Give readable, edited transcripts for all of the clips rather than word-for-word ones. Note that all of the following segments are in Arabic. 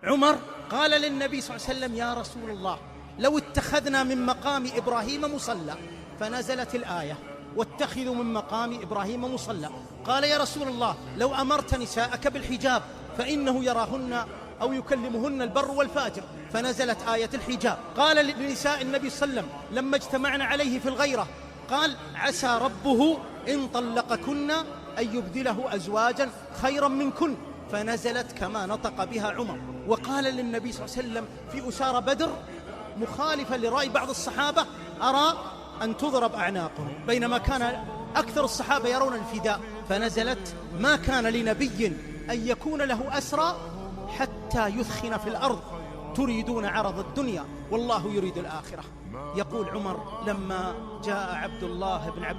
عمر قال للنبي صلى الله عليه وسلم: يا رسول الله، لو اتخذنا من مقام إبراهيم مصلى. فنزلت الآية: واتخذوا من مقام إبراهيم مصلى. قال: يا رسول الله، لو أمرت نساءك بالحجاب فإنه يراهن أو يكلمهن البر والفاجر. فنزلت آية الحجاب. قال لنساء النبي صلى الله عليه وسلم لما اجتمعن عليه في الغيرة، قال: عسى ربه إن طلقكن أن يبدله أزواجا خيرا منكن. فنزلت كما نطق بها عمر. وقال للنبي صلى الله عليه وسلم في أسار بدر مخالفا لرأي بعض الصحابة: أرى أن تضرب أعناقهم، بينما كان أكثر الصحابة يرون الفداء. فنزلت: ما كان لنبي أن يكون له أسرى حتى يثخن في الأرض، تريدون عرض الدنيا والله يريد الآخرة. يقول عمر: لما جاء عبد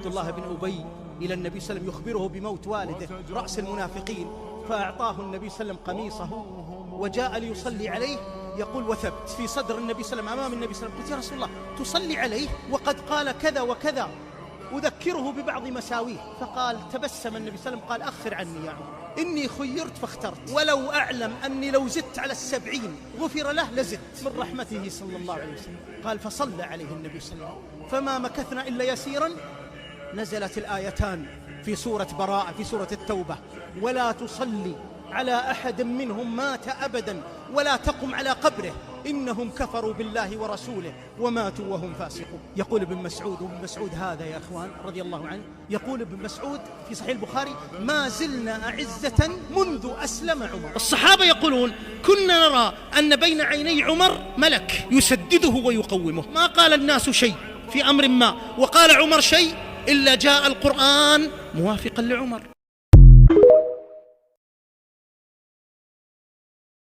الله بن أبي إلى النبي صلى الله عليه وسلم يخبره بموت والده رأس المنافقين، فأعطاه النبي صلى الله عليه وسلم قميصه وجاء ليصلي عليه. يقول: وثبت في صدر النبي صلى الله عليه وسلم أمام النبي صلى الله عليه وسلم، قلت: يا رسول الله، تصلي عليه وقد قال كذا وكذا، أذكره ببعض مساويه. فقال: تبسم النبي صلى الله عليه وسلم قال: أخر عني يا عمر، إني خيرت فاخترت، ولو أعلم أني لو زدت على 70 غفر له لزدت، من رحمته صلى الله عليه وسلم. قال: فصلى عليه النبي صلى الله عليه وسلم. فما مكثنا إلا يسيرا، نزلت الآيتان في سورة براءة، في سورة التوبة: ولا تصلي على أحد منهم مات أبدا ولا تقم على قبره إنهم كفروا بالله ورسوله وماتوا وهم فاسقون. يقول ابن مسعود، وابن مسعود هذا يا أخوان رضي الله عنه، يقول ابن مسعود في صحيح البخاري: ما زلنا أعزة منذ أسلم عمر. الصحابة يقولون: كنا نرى أن بين عيني عمر ملك يسدده ويقومه، ما قال الناس شيء في أمر ما وقال عمر شيء إلا جاء القرآن موافقا لعمر.